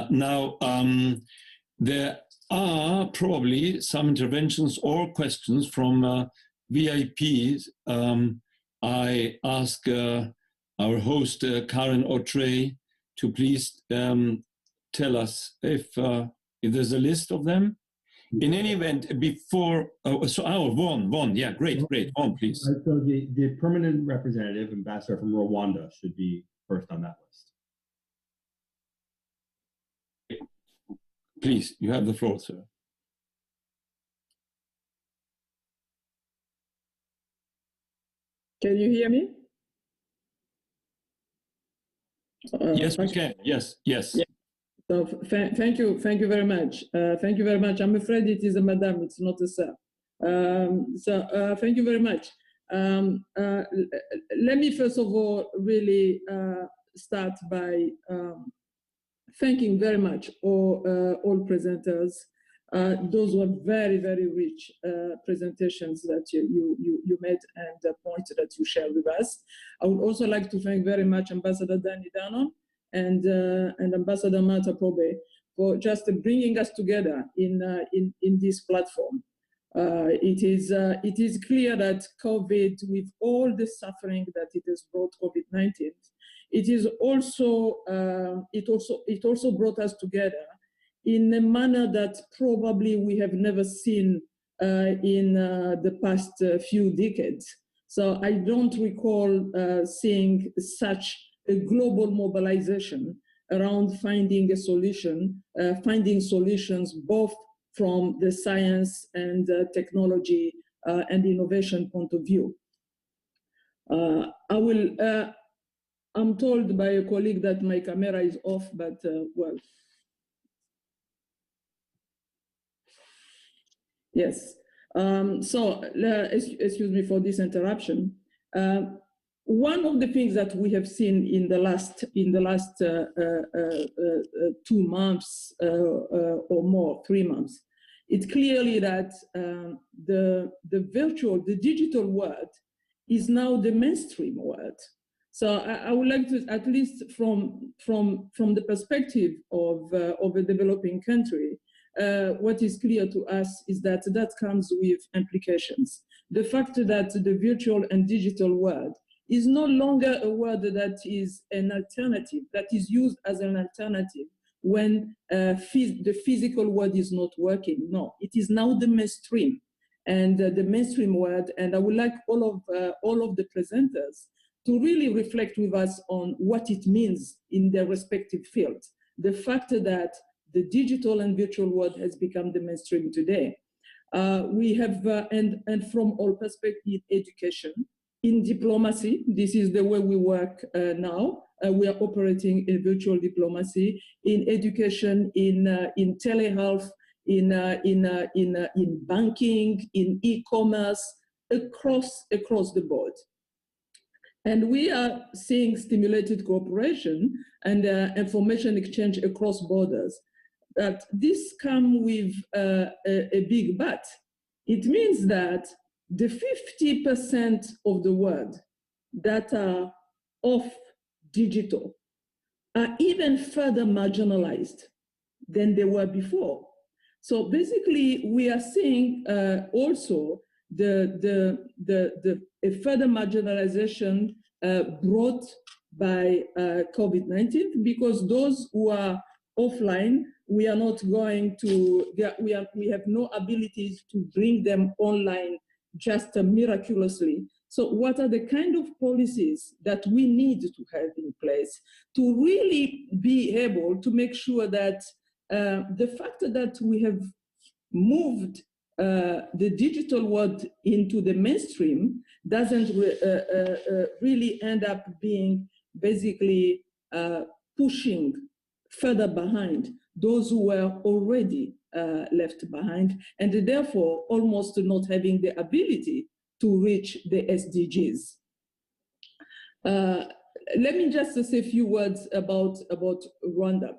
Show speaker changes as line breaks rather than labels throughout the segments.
Now, there are probably some interventions or questions from VIPs. I ask our host, Karen Otrey, to please tell us if there's a list of them. In any event, before, Von, yeah, great, Von, please.
So the permanent representative, ambassador from Rwanda, should be first on that list.
Please, you have the floor, sir.
Can you hear me?
Yes, we can. Yes.
Yeah. So thank you very much. Thank you very much. I'm afraid it is a madam, it's not a sir. Thank you very much. Let me first of all really start by thanking very much all presenters. Those were very, very rich presentations that you made and the points that you shared with us. I would also like to thank very much Ambassador Genya Dana and Ambassador Marta Pobe for just bringing us together in this platform. It is clear that COVID, with all the suffering that it has brought, COVID-19, it also brought us together in a manner that probably we have never seen in the past few decades. So I don't recall seeing such a global mobilization around finding a solution, finding solutions both from the science and technology and innovation point of view. I'm told by a colleague that my camera is off, but well. Yes. Excuse me for this interruption. One of the things that we have seen in the last 2 months or more, 3 months, it's clearly that the digital world is now the mainstream world. So I would like to, at least from the perspective of a developing country, what is clear to us is that comes with implications. The fact that the virtual and digital world is no longer a word that is an alternative, that is used as an alternative when the physical world is not working. No, it is now the mainstream and the mainstream word. And I would like all of the presenters to really reflect with us on what it means in their respective fields. The fact that the digital and virtual world has become the mainstream today. We have, and from all perspectives, education, in diplomacy, this is the way we work now. We are operating in virtual diplomacy, in education, in telehealth, in banking, in e-commerce, across the board. And we are seeing stimulated cooperation and information exchange across borders. That this comes with a big but. It means that the 50% of the world that are off digital are even further marginalized than they were before. So basically, we are seeing also a further marginalization brought by COVID-19, because those who are offline, we are not going to, we have no abilities to bring them online just miraculously. So what are the kind of policies that we need to have in place to really be able to make sure that the fact that we have moved the digital world into the mainstream doesn't really end up being basically pushing further behind those who were already left behind, and therefore almost not having the ability to reach the SDGs. Let me just say a few words about Rwanda.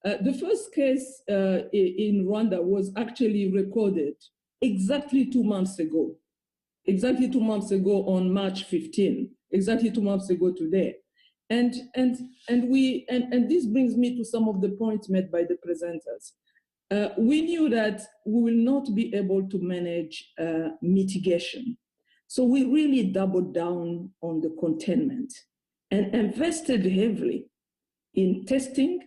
The first case in Rwanda was actually recorded exactly 2 months ago. Exactly 2 months ago on March 15, exactly 2 months ago today. And this brings me to some of the points made by the presenters. We knew that we will not be able to manage mitigation. So we really doubled down on the containment and invested heavily in testing,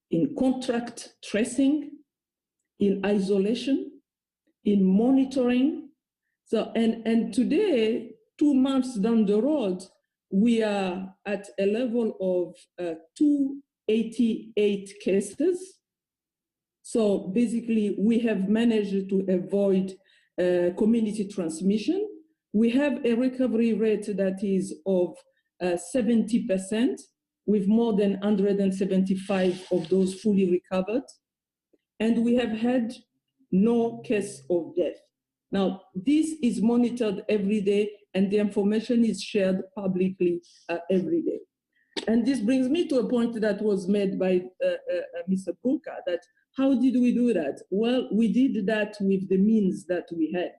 in contact tracing, in isolation, in monitoring. So, and today, 2 months down the road, we are at a level of 288 cases. So basically, we have managed to avoid community transmission. We have a recovery rate that is of 70%, with more than 175 of those fully recovered. And we have had no case of death. Now, this is monitored every day, and the information is shared publicly every day. And this brings me to a point that was made by Mr. Burka, that how did we do that? Well, we did that with the means that we had.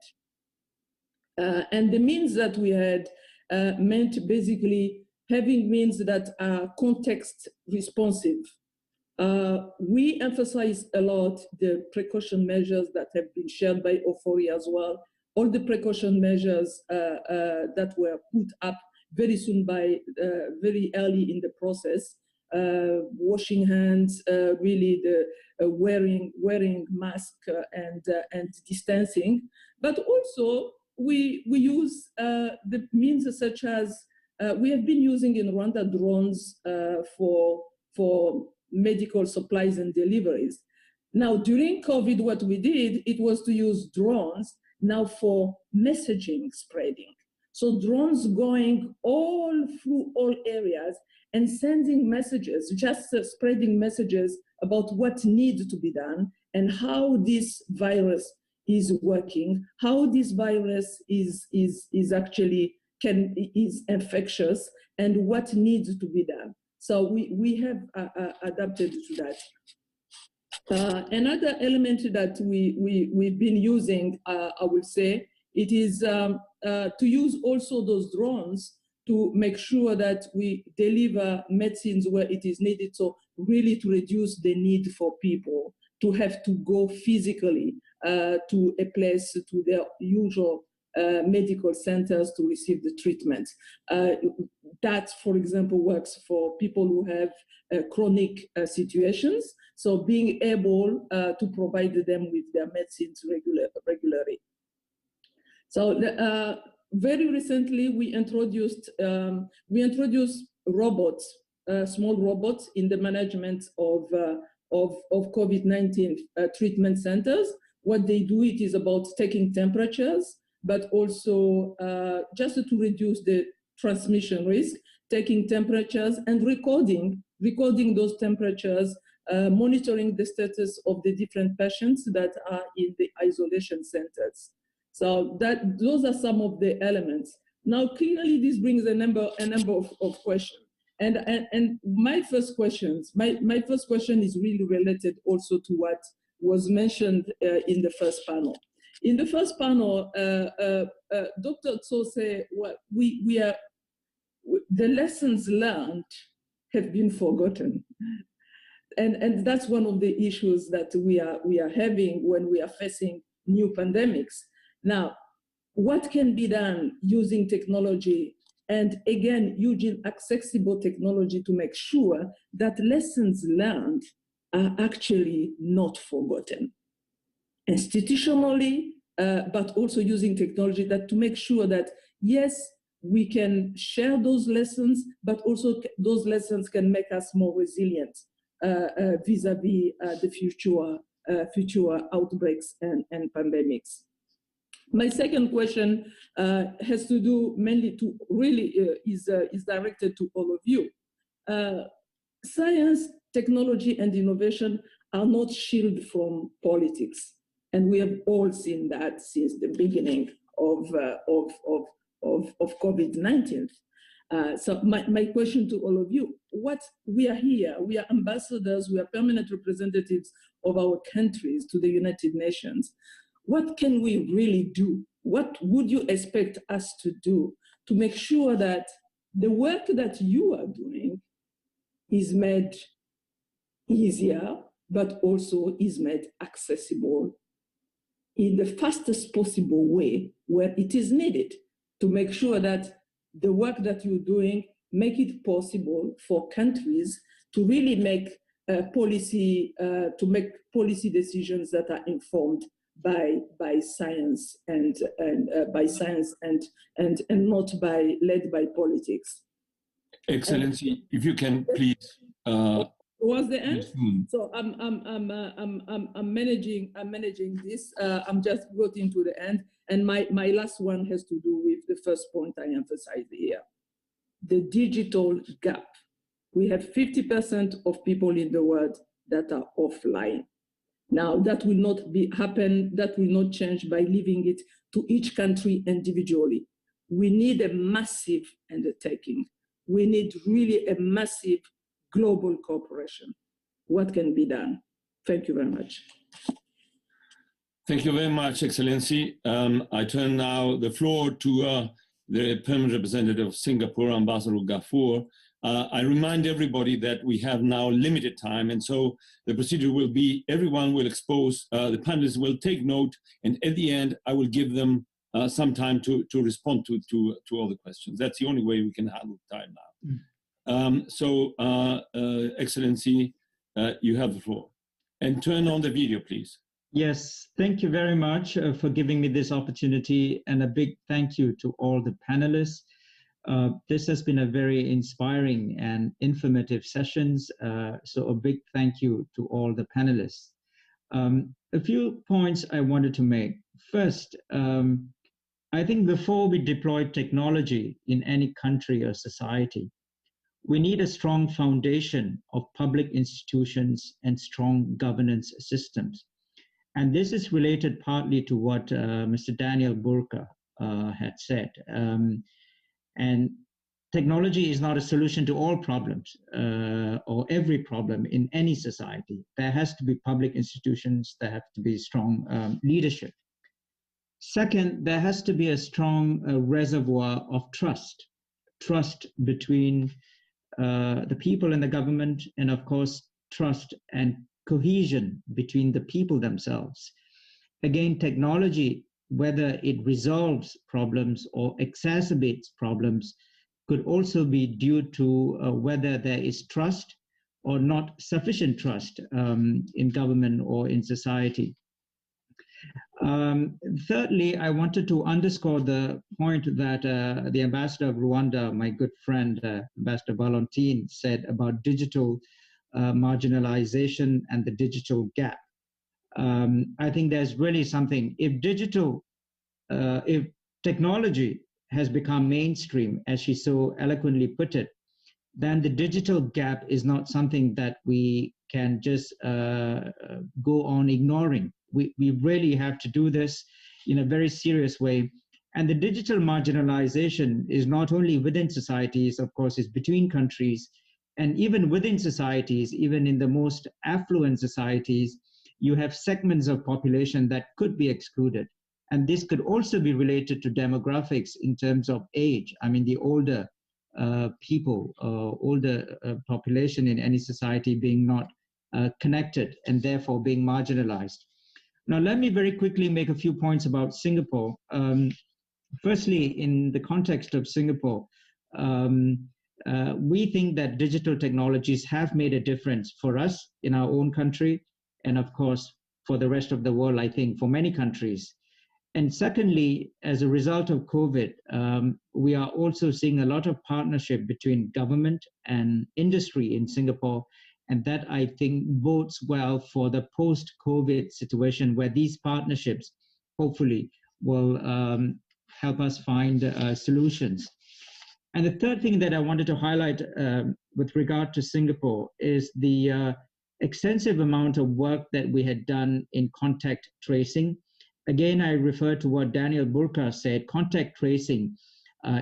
And the means that we had meant basically having means that are context responsive. We emphasize a lot the precaution measures that have been shared by Ofori as well. All the precaution measures that were put up very soon very early in the process, washing hands, really the wearing mask and distancing, but also we use the means such as we have been using in Rwanda drones for medical supplies and deliveries. Now, during COVID, what we did, it was to use drones now for messaging spreading. So drones going all through all areas and sending messages, just spreading messages about what needs to be done and how this virus is working, how this virus is actually is infectious, and what needs to be done. So we have adapted to that. Another element that we've been using, I would say, it is to use also those drones to make sure that we deliver medicines where it is needed. So really to reduce the need for people to have to go physically to a place, to their usual medical centers to receive the treatment. That, for example, works for people who have chronic situations. So being able to provide them with their medicines regularly. So very recently, we introduced robots, small robots in the management of COVID-19 treatment centers. What they do, it is about taking temperatures, but also just to reduce the transmission risk, taking temperatures and recording those temperatures, monitoring the status of the different patients that are in the isolation centers. So those are some of the elements. Now, clearly, this brings a number of questions. And my first question is really related also to what was mentioned in the first panel. In the first panel, Dr. José, the lessons learned have been forgotten. And that's one of the issues that we are having when we are facing new pandemics. Now, what can be done using technology, and again, using accessible technology to make sure that lessons learned are actually not forgotten? Institutionally, but also using technology that to make sure that, yes, we can share those lessons, but also those lessons can make us more resilient vis-a-vis the future outbreaks and pandemics. My second question has to do mainly to is directed to all of you. Science, technology, and innovation are not shielded from politics, and we have all seen that since the beginning of COVID-19. So my question to all of you: we are here, we are ambassadors, we are permanent representatives of our countries to the United Nations. What can we really do? What would you expect us to do to make sure that the work that you are doing is made easier, but also is made accessible in the fastest possible way where it is needed, to make sure that the work that you're doing make it possible for countries to really make policy decisions that are informed by science and not led by politics.
Excellency, if you can please.
Towards the end, so I'm managing this. I'm just getting to the end, and my last one has to do with the first point I emphasized here: the digital gap. We have 50% of people in the world that are offline. Now, that will not happen. That will not change by leaving it to each country individually. We need a massive undertaking. We need really a massive global cooperation. What can be done? Thank you very much.
Thank you very much, Excellency. I turn now the floor to the permanent representative of Singapore, Ambassador Gafoor. I remind everybody that we have now limited time, and so the procedure will be everyone will expose, the panelists will take note, and at the end, I will give them some time to respond to all the questions. That's the only way we can handle time now. Excellency, you have the floor. And turn on the video, please.
Yes, thank you very much for giving me this opportunity, and a big thank you to all the panelists. This has been a very inspiring and informative sessions, so a big thank you to all the panelists. A few points I wanted to make. First, I think before we deploy technology in any country or society, we need a strong foundation of public institutions and strong governance systems. And this is related partly to what Mr. Daniel Burka had said. And technology is not a solution to all problems or every problem in any society. There has to be public institutions, there have to be strong leadership. Second, there has to be a strong reservoir of trust between the people and the government, and of course, trust and cohesion between the people themselves. Again, technology, whether it resolves problems or exacerbates problems, could also be due to whether there is trust or not sufficient trust in government or in society. Thirdly, I wanted to underscore the point that the ambassador of Rwanda, my good friend, Ambassador Valentine, said about digital marginalization and the digital gap. I think there's really something, if technology has become mainstream, as she so eloquently put it, then the digital gap is not something that we can just go on ignoring. We really have to do this in a very serious way. And the digital marginalization is not only within societies, of course, it's between countries, and even within societies, even in the most affluent societies, you have segments of population that could be excluded. And this could also be related to demographics in terms of age. I mean, the older people, older population in any society being not connected and therefore being marginalized. Now, let me very quickly make a few points about Singapore. Firstly, in the context of Singapore, we think that digital technologies have made a difference for us in our own country, and of course, for the rest of the world, I think, for many countries. And secondly, as a result of COVID, we are also seeing a lot of partnership between government and industry in Singapore. And that, I think, bodes well for the post-COVID situation, where these partnerships hopefully will help us find solutions. And the third thing that I wanted to highlight with regard to Singapore is the extensive amount of work that we had done in contact tracing. Again, I refer to what Daniel Burka said. Contact tracing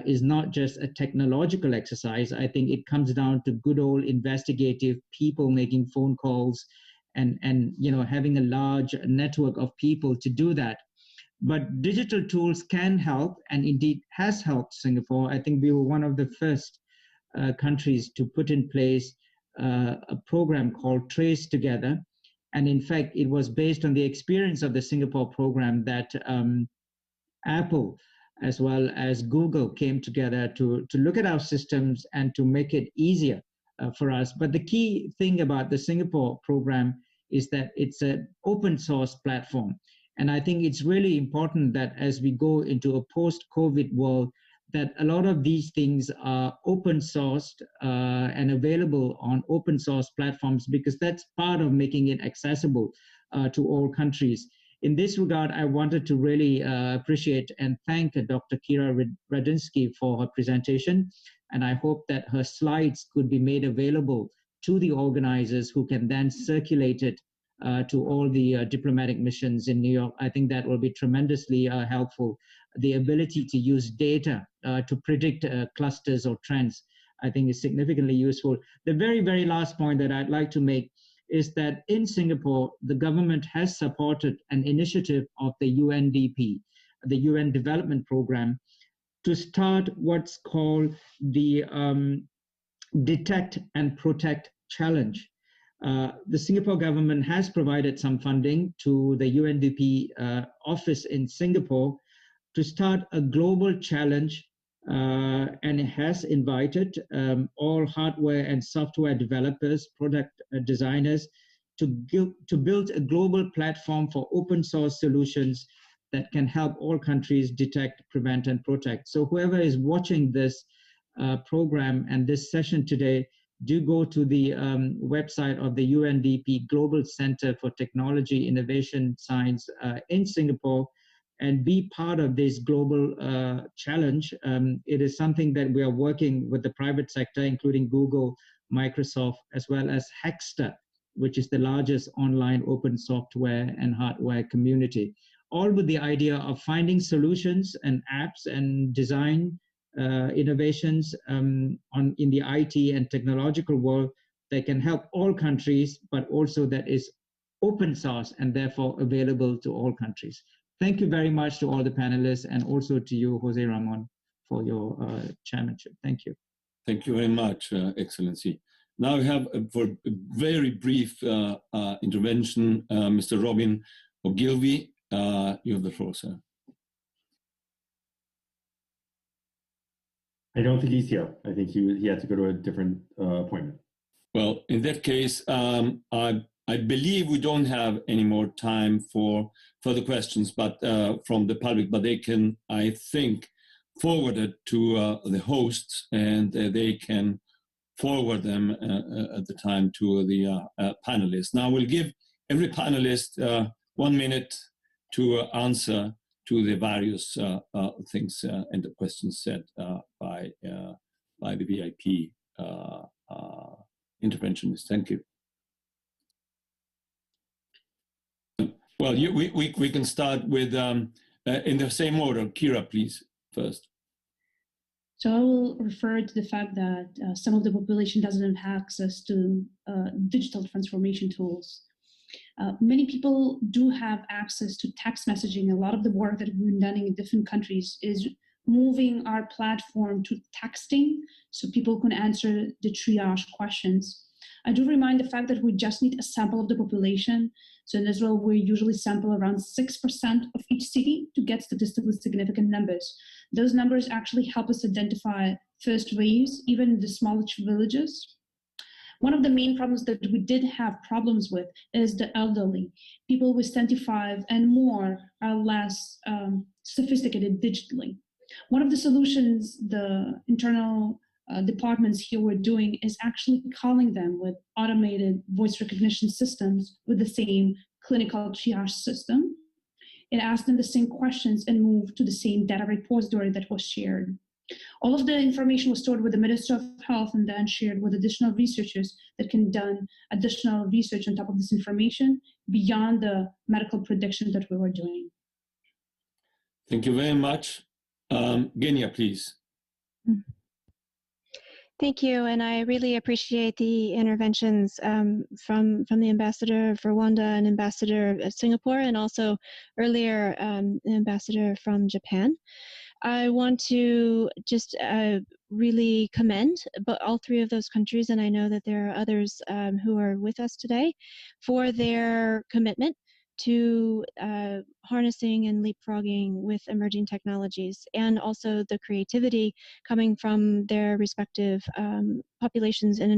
is not just a technological exercise. I think it comes down to good old investigative people making phone calls and having a large network of people to do that. But digital tools can help, and indeed has helped Singapore. I think we were one of the first countries to put in place a program called Trace Together. And in fact, it was based on the experience of the Singapore program that Apple as well as Google came together to look at our systems and to make it easier for us. But the key thing about the Singapore program is that it's an open source platform. And I think it's really important that as we go into a post-COVID world, that a lot of these things are open sourced and available on open source platforms, because that's part of making it accessible to all countries. In this regard, I wanted to really appreciate and thank Dr. Kira Radinsky for her presentation. And I hope that her slides could be made available to the organizers, who can then circulate it to all the diplomatic missions in New York. I think that will be tremendously helpful. The ability to use data to predict clusters or trends, I think, is significantly useful. The very, very last point that I'd like to make is that in Singapore, the government has supported an initiative of the UNDP, the UN Development Program, to start what's called the Detect and Protect Challenge. The Singapore government has provided some funding to the UNDP office in Singapore to start a global challenge, and it has invited all hardware and software developers, product designers, to build a global platform for open source solutions that can help all countries detect, prevent, and protect. So whoever is watching this program and this session today, do go to the website of the UNDP Global Center for Technology, Innovation, Science in Singapore, and be part of this global challenge. It is something that we are working with the private sector, including Google, Microsoft, as well as Hackster, which is the largest online open software and hardware community, all with the idea of finding solutions and apps and design innovations in the IT and technological world that can help all countries, but also that is open source and therefore available to all countries. Thank you very much to all the panelists, and also to you, José Ramón, for your chairmanship. Thank you.
Thank you very much, Excellency. Now we have, for a very brief intervention, Mr. Robin Ogilvie. You have the floor, sir.
I don't think he's here. I think he had to go to a different appointment.
Well, in that case, I believe we don't have any more time for further questions, but from the public, but they can, I think, forward it to the hosts, and they can forward them at the time to the panelists. Now we'll give every panelist 1 minute to answer to the various things and the questions said by the VIP interventionists. Thank you. Well, we can start with, in the same order. Kira, please, first.
So I will refer to the fact that some of the population doesn't have access to digital transformation tools. Many people do have access to text messaging. A lot of the work that we've been done in different countries is moving our platform to texting so people can answer the triage questions. I do remind the fact that we just need a sample of the population. So in Israel, we usually sample around 6% of each city to get statistically significant numbers. Those numbers actually help us identify first waves, even in the smallest villages. One of the main problems that we did have problems with is the elderly. People with 75 and more are less sophisticated digitally. One of the solutions the internal departments here were doing is actually calling them with automated voice recognition systems with the same clinical triage system. It asked them the same questions and moved to the same data repository that was shared. All of the information was stored with the Minister of Health and then shared with additional researchers that can done additional research on top of this information beyond the medical prediction that we were doing.
Thank you very much. Genya, please.
Thank you, and I really appreciate the interventions from the ambassador of Rwanda and ambassador of Singapore, and also earlier the ambassador from Japan. I want to just really commend but all three of those countries, and I know that there are others who are with us today, for their commitment to harnessing and leapfrogging with emerging technologies, and also the creativity coming from their respective populations and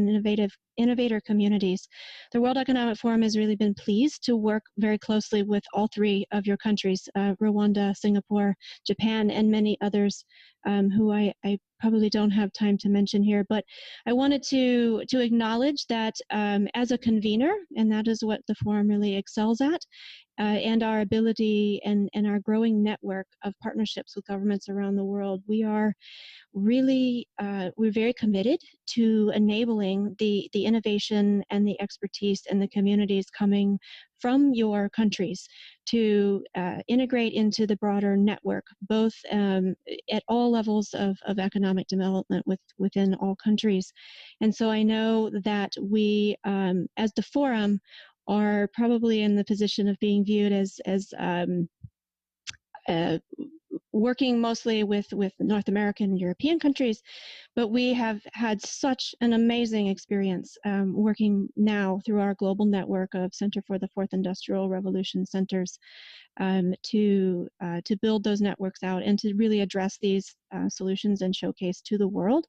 innovator communities. The World Economic Forum has really been pleased to work very closely with all three of your countries, Rwanda, Singapore, Japan, and many others who I probably don't have time to mention here. But I wanted to acknowledge that as a convener, and that is what the forum really excels at, and our ability and our growing network of partnerships with governments around the world, we are really, we're very committed to enabling the innovation and the expertise and the communities coming from your countries to integrate into the broader network, both at all levels of economic development within all countries. And so I know that we, as the forum, are probably in the position of being viewed as working mostly with North American and European countries, but we have had such an amazing experience working now through our global network of Center for the Fourth Industrial Revolution centers to build those networks out and to really address these solutions and showcase to the world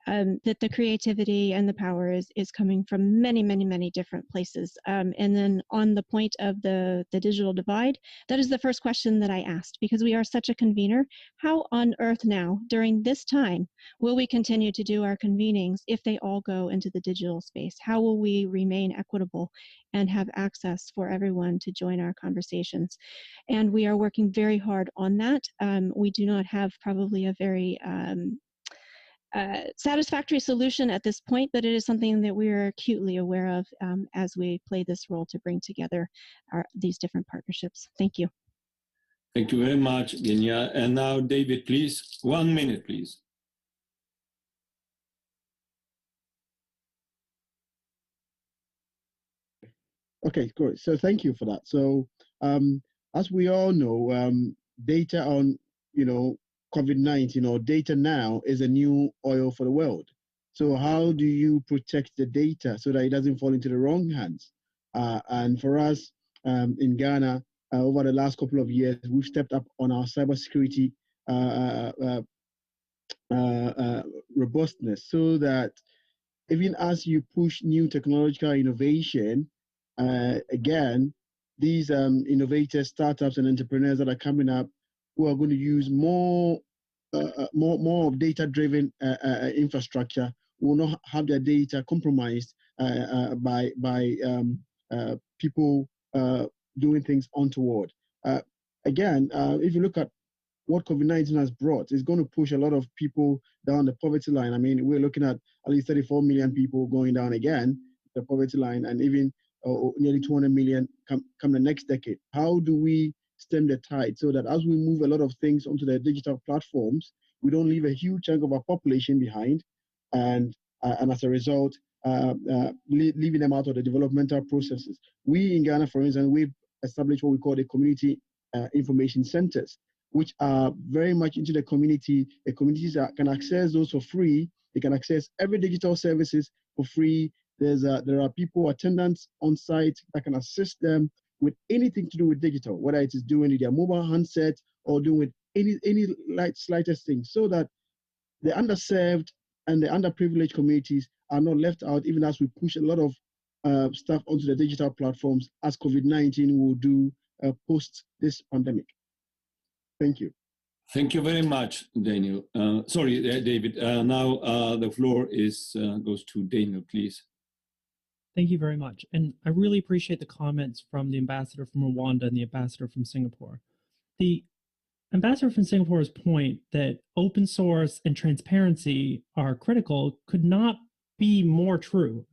that the creativity and the power is coming from many, many, many different places. And then on the point of the digital divide, that is the first question that I asked, because we are such a convener. How on earth now, during this time, will we continue to do our convenings if they all go into the digital space? How will we remain equitable and have access for everyone to join our conversations? And we are working very hard on that. We do not have probably a very satisfactory solution at this point, but it is something that we are acutely aware of as we play this role to bring together these different partnerships. Thank you.
Thank you very much, Genya. And now, David, please, 1 minute, please.
Okay, great. So thank you for that. So as we all know, data on, COVID-19 or data now is a new oil for the world. So how do you protect the data so that it doesn't fall into the wrong hands? And for us in Ghana, over the last couple of years, we've stepped up on our cybersecurity robustness, so that even as you push new technological innovation, again, these innovators, startups, and entrepreneurs that are coming up, who are going to use more of data-driven infrastructure, will not have their data compromised by people doing things untoward. Again, if you look at what COVID-19 has brought, it's going to push a lot of people down the poverty line. I mean, we're looking at least 34 million people going down again the poverty line, and even nearly 200 million come the next decade. How do we stem the tide so that as we move a lot of things onto the digital platforms, we don't leave a huge chunk of our population behind, and as a result, leaving them out of the developmental processes? We in Ghana, for instance, we've established what we call the community information centers, which are very much into the community. The communities can access those for free. They can access every digital services for free. There are people, attendants on site that can assist them with anything to do with digital, whether it is doing with their mobile handset or doing with any slightest thing, so that the underserved and the underprivileged communities are not left out, even as we push a lot of stuff onto the digital platforms, as COVID-19 will do post this pandemic. Thank you.
Thank you very much, Daniel. David. Now the floor goes to Daniel, please.
Thank you very much. And I really appreciate the comments from the ambassador from Rwanda and the ambassador from Singapore. The ambassador from Singapore's point that open source and transparency are critical could not be more true.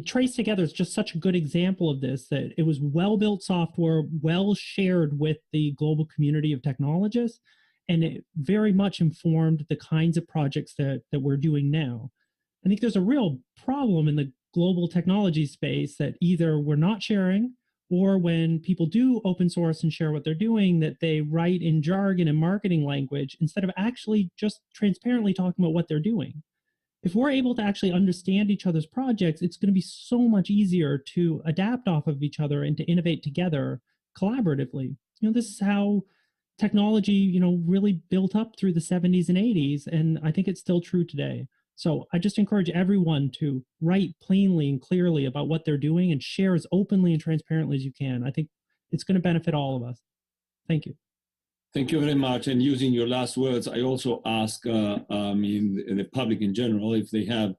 Trace Together is just such a good example of this, that it was well-built software, well shared with the global community of technologists, and it very much informed the kinds of projects that we're doing now. I think there's a real problem in the global technology space that either we're not sharing or when people do open source and share what they're doing, that they write in jargon and marketing language instead of actually just transparently talking about what they're doing. If we're able to actually understand each other's projects, it's going to be so much easier to adapt off of each other and to innovate together collaboratively. This is how technology, really built up through the 70s and 80s, and I think it's still true today. So I just encourage everyone to write plainly and clearly about what they're doing and share as openly and transparently as you can. I think it's going to benefit all of us. Thank you.
Thank you very much. And using your last words, I also ask the public in general, if they have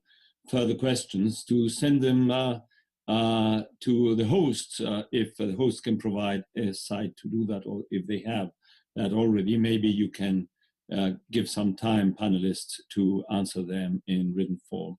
further questions, to send them to the hosts, if the host can provide a site to do that, or if they have that already, maybe you can give some time, panelists, to answer them in written form.